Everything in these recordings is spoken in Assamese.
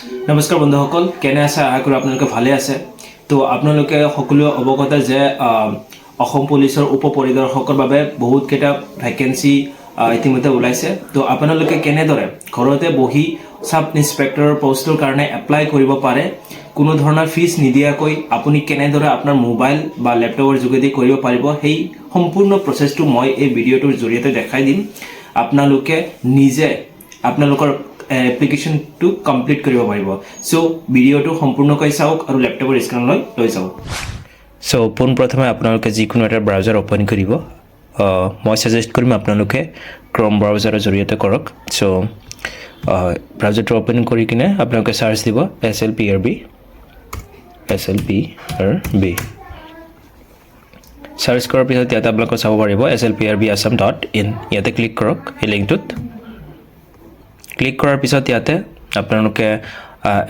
নমস্কাৰ বন্ধুসকল, কেনে আছে? আশা কৰোঁ আপোনালোকে ভালে আছে। তো আপোনালোকে সকলোৱে অৱগত যে অসম পুলিচৰ উপ পৰিদৰ্শকৰ বাবে বহুতকেইটা ভেকেঞ্চি ইতিমধ্যে ওলাইছে। তো আপোনালোকে কেনেদৰে ঘৰতে বহি সাব ইন্সপেক্টৰৰ পোষ্টৰ কাৰণে এপ্লাই কৰিব পাৰে, কোনো ধৰণৰ ফিজ নিদিয়াকৈ আপুনি কেনেদৰে আপোনাৰ মোবাইল বা লেপটপৰ যোগেদি কৰিব পাৰিব, সেই সম্পূৰ্ণ প্ৰচেছটো মই এই ভিডিঅ'টোৰ জৰিয়তে দেখাই দিম। আপোনালোকে নিজে আপোনালোকৰ এপ্লিকেশ্যনটো কমপ্লিট কৰিব পাৰিব। সো ভিডিঅ'টো সম্পূৰ্ণকৈ চাওক আৰু লেপটপৰ স্ক্ৰীনলৈ লৈ যাওক। সো পোনপ্ৰথমে আপোনালোকে যিকোনো এটা ব্ৰাউজাৰ অ'পেন কৰিব। মই ছাজেষ্ট কৰিম আপোনালোকে ক্ৰম ব্ৰাউজাৰৰ জৰিয়তে কৰক। সো ব্ৰাউজাৰটো অ'পেন কৰি কিনে আপোনালোকে চাৰ্চ দিব SLPRB। চাৰ্চ কৰাৰ পিছত ইয়াতে আপোনালোকে চাব পাৰিব slprbassam.in। ইয়াতে ক্লিক কৰক এই লিংকটোত। ক্লিক কৰাৰ পিছত ইয়াতে আপোনালোকে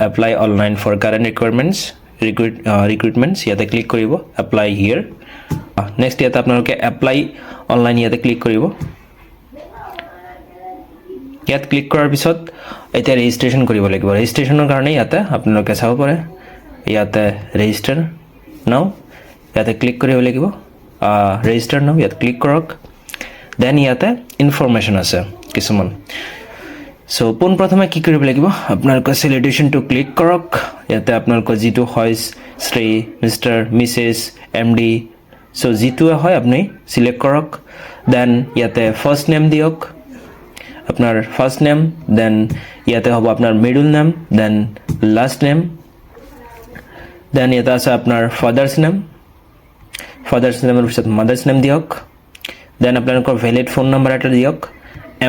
এপ্লাই অনলাইন ফৰ কাৰেণ্ট ৰিক্ৰুইটমেণ্টছ ইয়াতে ক্লিক কৰিব, এপ্লাই হিয়াৰ। নেক্সট ইয়াতে আপোনালোকে এপ্লাই অনলাইন ইয়াতে ক্লিক কৰিব। ইয়াত ক্লিক কৰাৰ পিছত এতিয়া ৰেজিষ্ট্ৰেশ্যন কৰিব লাগিব। ৰেজিষ্ট্ৰেশ্যনৰ কাৰণে ইয়াতে আপোনালোকে চাব পাৰে, ইয়াতে ৰেজিষ্টাৰ নাও ইয়াতে ক্লিক কৰিব লাগিব। ৰেজিষ্টাৰ নাও ইয়াত ক্লিক কৰক। দেন ইয়াতে ইনফৰমেশ্যন আছে কিছুমান। সো পোনপ্ৰথমে কি কৰিব লাগিব, আপোনালোকৰ চেলিব্ৰেশ্যনটো ক্লিক কৰক। ইয়াতে আপোনালোকৰ যিটো হয় Shri, mister, Mrs, MD, so যিটোৱে হয় আপুনি চিলেক্ট কৰক। দেন ইয়াতে ফাৰ্ষ্ট নেম দিয়ক, আপোনাৰ ফাৰ্ষ্ট নেম। দেন ইয়াতে হ'ব আপোনাৰ middle name, then last name. Then ইয়াতে আছে আপোনাৰ ফাদাৰ্ছ নেমৰ পিছত মাদাৰ্ছ নেম দিয়ক। দেন আপোনালোকৰ ভেলিড ফোন নম্বৰ এটা দিয়ক।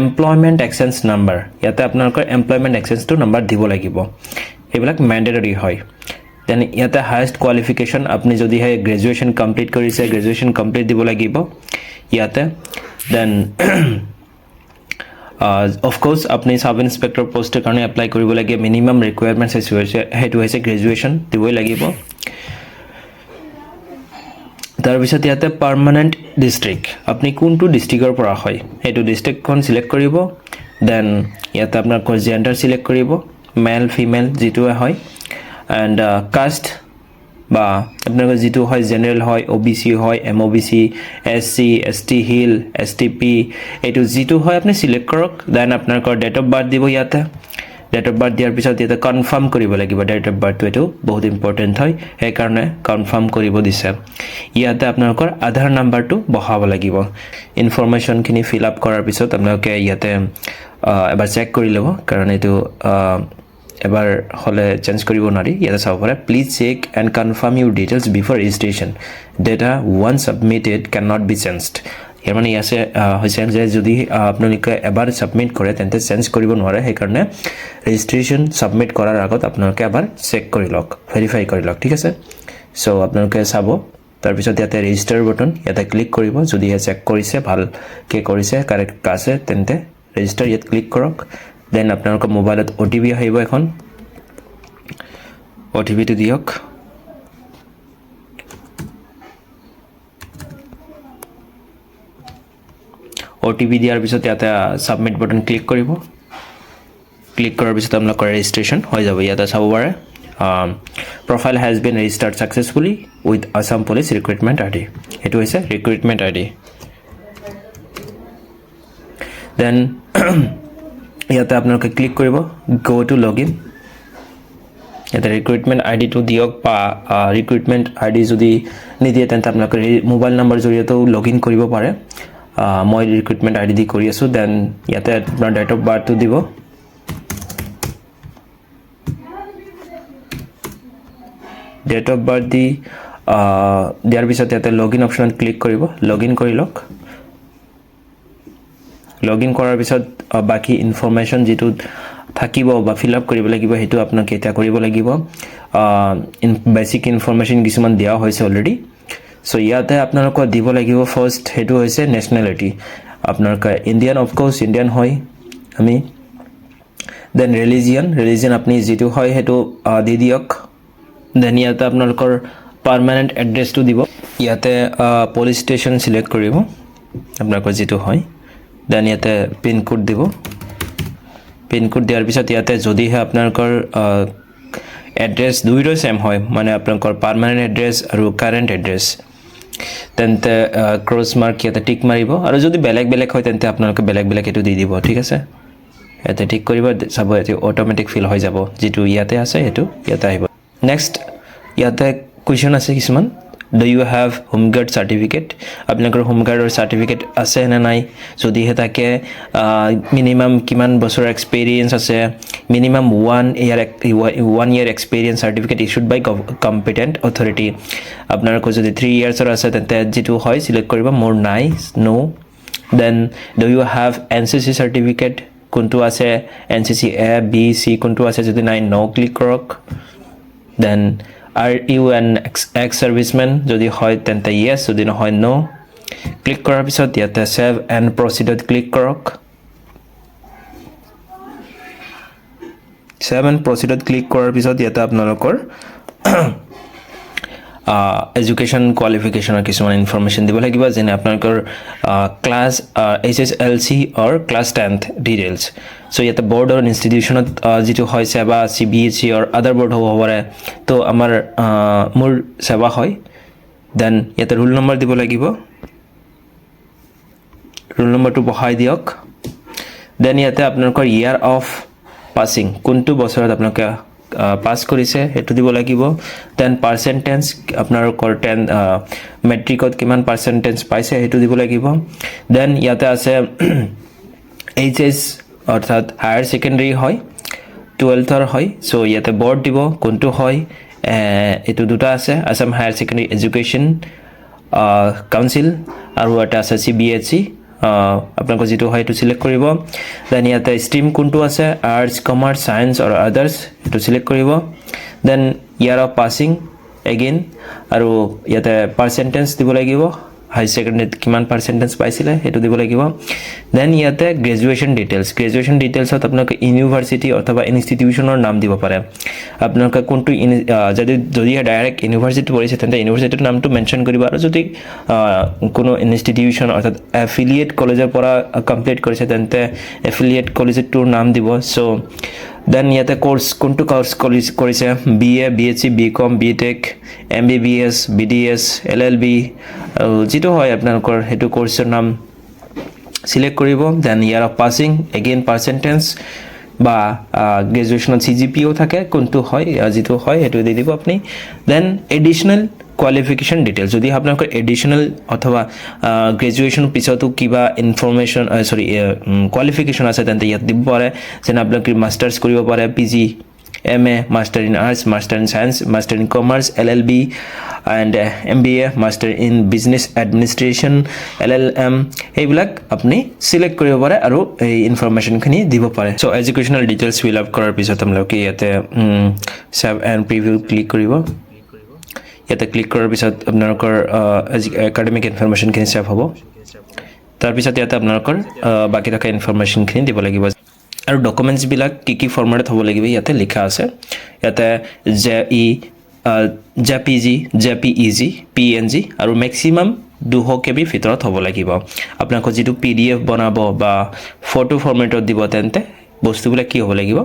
এমপ্লয়মেণ্ট এক্সচেঞ্জ নাম্বাৰ, ইয়াতে আপোনালোকৰ এমপ্লয়মেণ্ট এক্সচেঞ্জটো নাম্বাৰ দিব লাগিব, এইবিলাক মেণ্ডেটৰী হয়। দেন ইয়াতে হায়েষ্ট কোৱালিফিকেশ্যন, আপুনি যদিহে গ্ৰেজুৱেশ্যন কমপ্লিট কৰিছে গ্ৰেজুৱেশ্যন কমপ্লিট দিব লাগিব ইয়াতে। দেন অফক'ৰ্ছ আপুনি ছাব ইন্সপেক্টৰ পষ্টৰ কাৰণে এপ্লাই কৰিব লাগে। মিনিমাম ৰিকুৱাৰমেণ্টছ সেইটো হৈছে গ্ৰেজুৱেশ্যন দিবই লাগিব। তাৰপিছত ইয়াতে পাৰ্মানেণ্ট ডিষ্ট্ৰিক্ট, আপুনি কোনটো ডিষ্ট্ৰিক্টৰ পৰা হয় সেইটো ডিষ্ট্ৰিক্টখন চিলেক্ট কৰিব। দেন ইয়াতে আপোনালোকৰ জেণ্ডাৰ চিলেক্ট কৰিব, মেল ফিমেল যিটোৱে হয়। এণ্ড কাষ্ট বা আপোনালোকৰ যিটো হয় জেনেৰেল হয়, OBC হয়, MOBC, SC, ST hill, STP, এইটো যিটো হয় আপুনি চিলেক্ট কৰক। দেন আপোনালোকৰ ডেট অফ বাৰ্থ দিব ইয়াতে। ডেট অফ বাৰ্থ দিয়াৰ পিছত ইয়াতে কনফাৰ্ম কৰিব লাগিব ডেট অফ বাৰ্থটো, এইটো বহুত ইম্পৰ্টেণ্ট হয়, সেইকাৰণে কনফাৰ্ম কৰিব দিছে। ইয়াতে আপোনালোকৰ আধাৰ নাম্বাৰটো বহাব লাগিব। ইনফৰমেশ্যনখিনি ফিল আপ কৰাৰ পিছত আপোনালোকে ইয়াতে এবাৰ চেক কৰি ল'ব, কাৰণ এইটো এবাৰ হ'লে চেঞ্জ কৰিব নোৱাৰি। ইয়াতে চাব পাৰে, please check and confirm your details before registration, data ওৱান submitted can not be changed. ইয়াৰ মানে ইয়াছে হৈছে যে যদি আপোনালোকে এবাৰ ছাবমিট কৰে তেন্তে চেঞ্জ কৰিব নোৱাৰে, সেইকাৰণে ৰেজিষ্ট্ৰেশ্যন ছাবমিট কৰাৰ আগত আপোনালোকে এবাৰ চেক কৰি লওক, ভেৰিফাই কৰি লওক, ঠিক আছে। চ' আপোনালোকে চাব। তাৰপিছত ইয়াতে ৰেজিষ্টাৰ বটন ইয়াতে ক্লিক কৰিব, যদিহে চেক কৰিছে ভালকৈ কৰিছে কাৰেক্ট আছে তেন্তে ৰেজিষ্টাৰ ইয়াত ক্লিক কৰক। দেন আপোনালোকৰ মোবাইলত OTP আহিব এখন, OTPটো দিয়ক। OTP দিয়াৰ পিছত ইয়াতে ছাবমিট বটন ক্লিক কৰিব। ক্লিক কৰাৰ পিছত আপোনালোকৰ ৰেজিষ্ট্ৰেশ্যন হৈ যাব। ইয়াতে চাব পাৰে profile has been registered successfully with Assam police recruitment ID, সেইটো হৈছে ৰিক্ৰুইটমেণ্ট ID। দেন ইয়াতে আপোনালোকে ক্লিক কৰিব, গো টু লগ ইন। ইয়াতে ৰিক্ৰুইটমেণ্ট IDটো দিয়ক, বা ৰিক্ৰুইটমেণ্ট ID যদি নিদিয়ে তেন্তে আপোনালোকে মোবাইল নম্বৰ জৰিয়তেও লগ ইন কৰিব পাৰে। মই ৰিক্ৰুইটমেণ্ট ID দি কৰি আছোঁ। দেন ইয়াতে আপোনাৰ ডেট অফ বাৰ্থটো দিব। ডেট অফ বাৰ্থ দিয়াৰ পিছত ইয়াতে লগ ইন অপশ্যনত ক্লিক কৰিব, লগ ইন কৰি লওক। লগ ইন কৰাৰ পিছত বাকী ইনফৰমেশ্যন যিটো থাকিব বা ফিল আপ কৰিব লাগিব সেইটো আপোনালোকে এতিয়া কৰিব লাগিব। বেচিক ইনফৰমেশ্যন কিছুমান দিয়া হৈছে অলৰেডি। চ' ইয়াতে আপোনালোকক দিব লাগিব ফাৰ্ষ্ট, সেইটো হৈছে নেশ্যনেলিটি। আপোনালোকে ইণ্ডিয়ান, অফক'ৰ্ছ ইণ্ডিয়ান হয় আমি। দেন ৰিলিজিয়ন আপুনি যিটো হয় সেইটো দি দিয়ক। দেন ইয়াতে আপোনালোকৰ পাৰ্মানেণ্ট এড্ৰেছটো দিব। ইয়াতে পুলিচ ষ্টেচন চিলেক্ট কৰিব আপোনালোকৰ যিটো হয়। দেন ইয়াতে পিনক'ড দিব, পিনকোড দিয়াৰ পিছত ইয়াতে যদিহে আপোনালোকৰ এড্ৰেছ দুইটো সেম হয় মানে আপোনালোকৰ পাৰ্মানেণ্ট এড্ৰেছ আৰু কাৰেণ্ট এড্ৰেছ তেন্তে ক্ৰছ মাৰ্ক ইয়াতে টিক মাৰিব আৰু যদি বেলেগ বেলেগ হয় তেন্তে আপোনালোকে বেলেগ বেলেগ এটো দি দিব ঠিক আছে ইয়াতে ঠিক কৰিব চাব এটো অটোমেটিক ফিল হৈ যাব যেটো ইয়াতে আছে এটো ইয়াতে আহিব নেক্সট ইয়াতে কোৱেশ্চন আছে কিছুমান Do you have home guard certificate? আপোনালোকৰ হোম গাৰ্ডৰ সাৰ্টিফিকেট আছে না নাই যদি হে থাকে মিনিমাম কিমান বছৰ এক্সপেৰিয়েন্স আছে minimum 1 year experience certificate issued by competent authority আপোনালোকৰ যদি 3 years আছে তেন্তে যেটো হয় সিলেক্ট কৰিব মোৰ নাই no then do you have NCC certificate কোনটো আছে NCC A B C কোনটো আছে যদি নাই no ক্লিক কৰক then Are you an ex-serviceman? যদি হয় তেন্তে yes, যদি নহয় no. ক্লিক কৰাৰ পিছত ইয়াতে save and proceed ক্লিক কৰক। save and proceed ক্লিক কৰাৰ পিছত ইয়াতে আপোনালোকৰ এডুকেশ্যন কোৱালিফিকেশ্যনৰ কিছুমান ইনফৰমেশ্যন দিব লাগিব যেনে আপোনালোকৰ ক্লাছ HSLC অৰ ক্লাছ 10th ডিটেইলছ সো ইয়াতে বৰ্ড অৰ ইনষ্টিটিউচনত যেটো হয় সেৱা CBSE অৰ আদাৰ বৰ্ড হ'ব পাৰে তো আমাৰ মোৰ সেৱা হয় দেন ইয়াতে ৰোল নম্বৰ দিব লাগিব ৰোল নম্বৰটো বহাই দিয়ক দেন ইয়াতে আপোনালোকৰ ইয়াৰ অফ পাছিং কোনটো বছৰত আপোনালোকে পাস কৰিছে এটো দিব লাগিব দেন পাৰ্সেন্টেজ আপোনালোকৰ 10 মেট্ৰিকত কিমান পাৰ্সেন্টেজ পাইছে এটো দিব লাগিব দেন ইয়াতে আছে HS অৰ্থাৎ হায়াৰ সেকেন্ডাৰী হয় 12th ৰ হয় সো ইয়াতে বৰ্ড দিব কোনটো হয় এটো দুটা আছে Assam higher secondary education council আৰু এটা আছে CBSE আপোনালোকৰ যেটো হয় এটো সিলেক্ট কৰিব দেন ইয়াতে স্ট্ৰীম কোনটো আছে arts commerce science or others এটো সিলেক্ট কৰিব then year of passing again আৰু ইয়াতে পাৰ্সেন্টেজ দিব লাগিব হাই সেকেন্ডাৰীত কিমান পাৰ্সেন্টেজ পাইছিলে এটো দিব লাগিব দেন ইয়াতে গ্ৰেজুৱেচন ডিটেইলছত আপোনালোকে ইউনিভাৰ্সিটি অথবা ইনষ্টিটিউচনৰ নাম দিব পাৰে আপোনালোকে কোনটো যদি ডাইৰেক্ট ইউনিভাৰ্সিটি পঢ়িছে তেন্তে ইউনিভাৰ্সিটিৰ নামটো মেনশন কৰিব আৰু যদি কোনো ইনষ্টিটিউচন অৰ্থাৎ এফিলিয়েট কলেজৰ পৰা কমপ্লিট কৰিছে তেন্তে এফিলিয়েট কলেজটোৰ নাম দিব সো দেন ইয়াতে কোৰ্স কোনটো কোৰ্স কৰিছে BA BSc BCom BTech MBBS BDS LLB যেটো হয় আপোনালোকৰ হেতু কোৰ্সৰ নাম সিলেক্ট কৰিব then year of passing again percentage বা গ্ৰেজুৱেচনত CGPO থাকে কোনটো হয় যেটো হয় হেতু দি দিব আপুনি দেন এডিশনাল কোৱালিফিকেশ্যন ডিটেইলছ যদি আপোনালোকৰ এডিশনাল অথবা গ্ৰেজুৱেচন পিছতো কিবা ইনফৰমেশ্যন কোৱালিফিকেশ্যন আছে তেন্তে ইয়াত দিব পাৰে যেনে আপোনালোকে মাষ্টাৰ্ছ কৰিব পাৰে PG MA master in arts master in science master in commerce LLB and MBA master in business administration LLM এইবিলাক আপুনি সিলেক্ট কৰিব পাৰে আৰু এই ইনফৰমেশ্যনখিনি দিব পাৰে সো এডুকেশ্যনাল ডিটেইলছ ফিল আপ কৰাৰ পিছত আপোনালোকে ইয়াতে সেভ এণ্ড প্ৰিভিউ ক্লিক কৰিব ইয়াতে ক্লিক কৰাৰ পিছত আপোনালোকৰ একাডেমিক ইনফৰমেশ্যনখিনি সেভ হ'ব তাৰ পিছত ইয়াতে আপোনালোকৰ বাকি থকা ইনফৰমেশ্যনখিনি দিব লাগিব আৰু ডকুমেন্টছ বিলাক কি ফৰম্যাটত হ'ব লাগিব ইয়াতে লিখা আছে ইয়াতে JPG JPEG PNG আৰু ম্যাক্সিমাম 200 KB ভিতৰত হ'ব লাগিব আপোনালোকৰ যেটো PDF বনাব বা ফটো ফৰম্যাটত দিব তেন্তে বস্তুবিলাক কি হ'ব লাগিব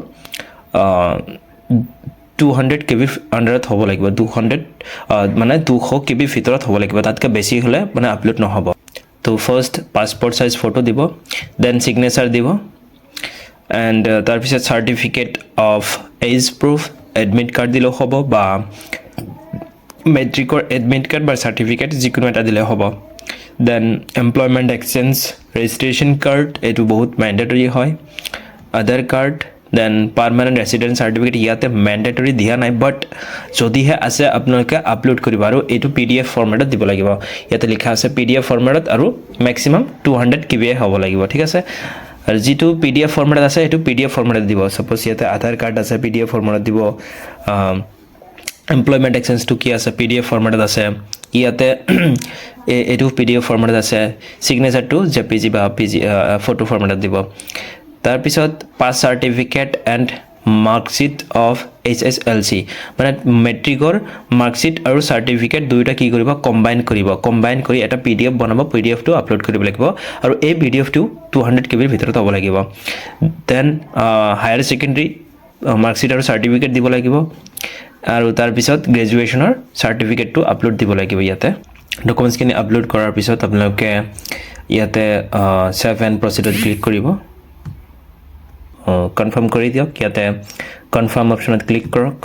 200 KB আন্ডাৰত হ'ব লাগিব 200 মানে 200 KB ভিতৰত হ'ব লাগিব তাতকৈ বেছি হলে মানে আপলোড নহব তো ফাৰ্স্ট পাসপোৰ্ট সাইজ ফটো দিব দেন সিগনেচাৰ দিব and তাৰ পিছত certificate of age proof admit card দিলে হ'ব বা মেট্ৰিকৰ এডমিট কাৰ্ড বা সাৰ্টিফিকেট যিকোনো এটা দিলে হ'ব then employment exchange registration card এটো বহুত ম্যান্ডেটৰি হয় Aadhaar card then permanent residence certificate ইয়াতে ম্যান্ডেটৰি দিয়া নাই বাট যদিহে আছে আপোনালোকে আপলোড কৰিব আৰু এটো PDF ফৰম্যাটত দিব লাগিব ইয়াতে লিখা আছে PDF ফৰম্যাটত আৰু ম্যাক্সিমাম 200 KB হ'ব লাগিব ঠিক আছে আৰু যেটো PDF ফৰম্যাটত আছে এটো PDF ফৰম্যাটত দিব সাপোজ ইয়াতে আধাৰ কাৰ্ড আছে PDF ফৰম্যাটত দিব এমপ্লয়মেন্ট এক্সচেঞ্জ টু কি আছে PDF ফৰম্যাটত আছে ইয়াতে এটো PDF ফৰম্যাটত আছে সিগনেচাৰ টু JPG বা PG ফটো ফৰম্যাটত দিব তাৰ পিছত pass certificate and marksheet of HSLC মানে মেট্ৰিকৰ মাৰ্কশ্বিট আৰু চাৰ্টিফিকেট দুয়োটা কি কৰিব কম্বাইন কৰি এটা PDF বনাব PDFটো আপলোড কৰিব লাগিব আৰু এই PDFটো 200 KB ৰ ভিতৰত হ'ব লাগিব দেন হায়াৰ সেকেন্ডাৰী মাৰ্কশ্বিট আৰু চাৰ্টিফিকেট দিব লাগিব আৰু তাৰ পিছত গ্ৰেজুৱেচনৰ চাৰ্টিফিকেটটো আপলোড দিব লাগিব ইয়াতে ডকুমেন্টছখিনি আপলোড কৰাৰ পিছত আপোনালোকে ইয়াতে সেভ এণ্ড প্ৰচিডত ক্লিক কৰিব কনফাৰ্ম কৰি দিয়ক ইয়াতে কনফাৰ্ম অপশ্যনত ক্লিক কৰক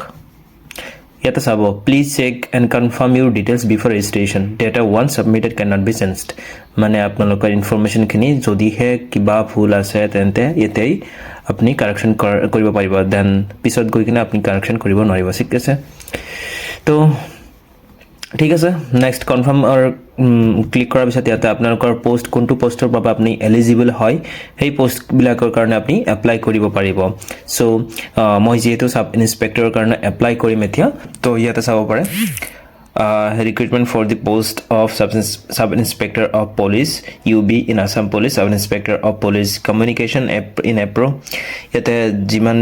ইয়াতে চাব please check and confirm your details before registration data ওৱান submitted can not be changed মানে আপোনালোকৰ ইনফৰমেশ্যনখিনি যদিহে কিবা ভুল আছে তেন্তে ইয়াতেই আপুনি কাৰেকশ্যন কৰিব পাৰিব দেন পিছত গৈ কিনে আপুনি কাৰেকশ্যন কৰিব নোৱাৰিব ঠিক আছে তো ঠিক আছে নেক্সট কনফাৰ্ম আৰু ক্লিক কৰাৰ পিছত ইয়াতে আপোনালোকৰ পোষ্ট কোনটো পোষ্টৰ বাবে আপুনি এলিজিবল হয় সেই পোষ্টবিলাকৰ কাৰণে আপুনি এপ্লাই কৰিব পাৰিব সো মই যেহেতু সাব ইন্সপেক্টৰৰ কাৰণে এপ্লাই কৰিম এতিয়া তো ইয়াতে চাব পাৰে recruitment for the post of sub inspector of police UB in Assam Police sub inspector of police communication in APRO yate jiman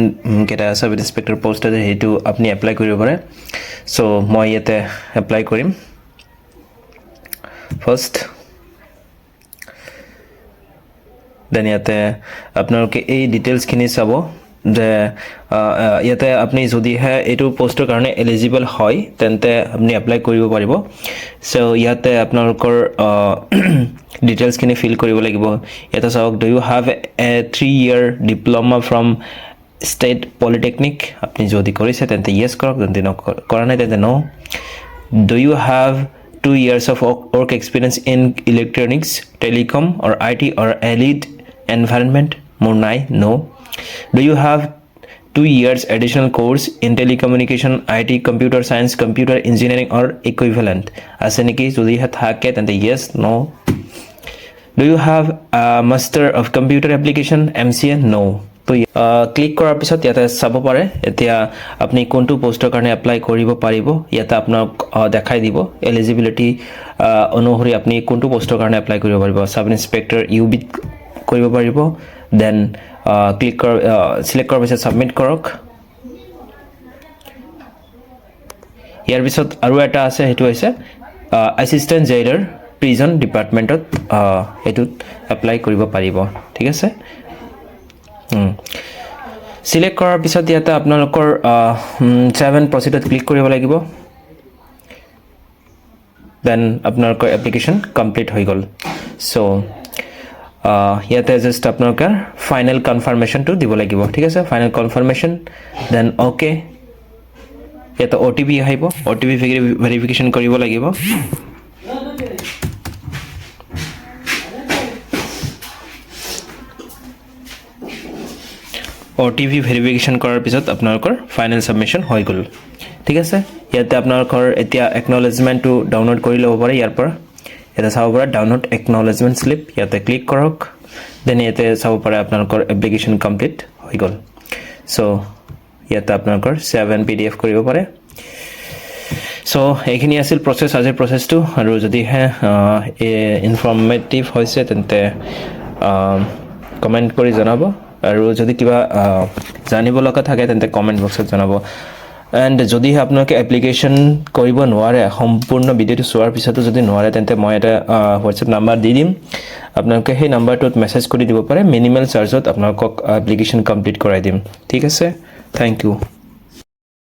keta sub inspector post ase hetu apni apply koribo pare so moi yate apply korim first then yate apnaloke ei details khini sabo যে ইয়াতে আপনি যদি হে এটো পোষ্টৰ কাৰণে এলিজিবল হয় তেন্তে আপনি এপ্লাই কৰিব পাৰিব সো ইয়াতে আপোনালোকৰ ডিটেইলছ খিনি ফিল কৰিব লাগিব ইয়াতে চাওক do you have a 3 year diploma from state polytechnic আপনি যদি কৰিছে তেন্তে ইয়েস কৰক যদি কৰা নাই তেন্তে no do you have 2 years of work experience in electronics telecom or IT or allied environment more নাই no Do you have 2 years additional course in telecommunication, IT, computer science, computer engineering or equivalent? Aseniki jodi ha thake tante yes no. Do you have a master of computer application MCA no. তো ক্লিক কৰাৰ পিছত ইয়াতে চাব পাৰে এতিয়া আপুনি কোনটো পোষ্টৰ কাৰণে এপ্লাই কৰিব পাৰিব ইয়াতে আপোনাক দেখাই দিব এলিজিবিলিটি অনুসৰি আপুনি কোনটো পোষ্টৰ কাৰণে এপ্লাই কৰিব পাৰিব সাব ইন্সপেক্টৰ UB কৰিব পাৰিব দেন ক্লিক কৰ সিলেক্ট কৰাৰ পিছত সাবমিট কৰক ইয়াৰ পিছত আৰু এটা আছে হেতু হৈছে এসিস্ট্যান্ট জেইলাৰ প্ৰিজন ডিপাৰ্টমেন্টত হেতুত এপ্লাই কৰিব পাৰিব ঠিক আছে সিলেক্ট কৰাৰ পিছত ইয়াতে আপোনালোকৰ 7 প্ৰচিডত ক্লিক কৰিব লাগিব দেন আপোনালোকৰ এপ্লিকেশন কমপ্লিট হৈ গল সো ইয়াতে জাস্ট আপোনালোকৰ ফাইনাল কনফাৰ্মেশনটো দিব লাগিব ঠিক আছে ফাইনাল কনফাৰ্মেশন দেন ওকে ইয়াতে OTP আহিব OTP ভেৰিফিকেশন কৰিব লাগিব OTP ভেৰিফিকেশন কৰাৰ পিছত আপোনালোকৰ ফাইনাল সাবমিশন হৈ গল ঠিক আছে ইয়াতে আপোনালোকৰ এতিয়া একনলেজমেন্টটো ডাউনলোড কৰি ল'ব পাৰে ইয়াৰ পৰা এটা চাব পৰা ডাউনলোড একনলেজমেন্ট স্লিপ ইয়াতে ক্লিক কৰক দেন ইয়াতে চাব পৰা আপোনালোকৰ এপ্লিকেশন কমপ্লিট হৈ গল সো ইয়াতে আপোনালোকৰ 7 PDF কৰিব পাৰে সো এইখিনি আছিল প্ৰসেস আজিৰ প্ৰসেসটো আৰু যদি হে ইনফৰমেটিভ হৈছে তেন্তে কমেন্ট কৰি জনাব আৰু যদি কিবা জানিব লগা থাকে তেন্তে কমেন্ট বক্সত জনাব এন্ড যদি আপোনালোকে এপ্লিকেশন কৰিব নোৱাৰে সম্পূৰ্ণ ভিডিওটো চোৱাৰ পিছতো যদি নোৱাৰে তেন্তে মই এটা WhatsApp নাম্বাৰ দি দিম আপোনালোকে সেই নাম্বাৰটোত মেছেজ কৰি দিব পাৰে মিনিমাল চাৰ্জত আপোনালোকক এপ্লিকেশন কমপ্লিট কৰাই দিম ঠিক আছে থ্যাংক ইউ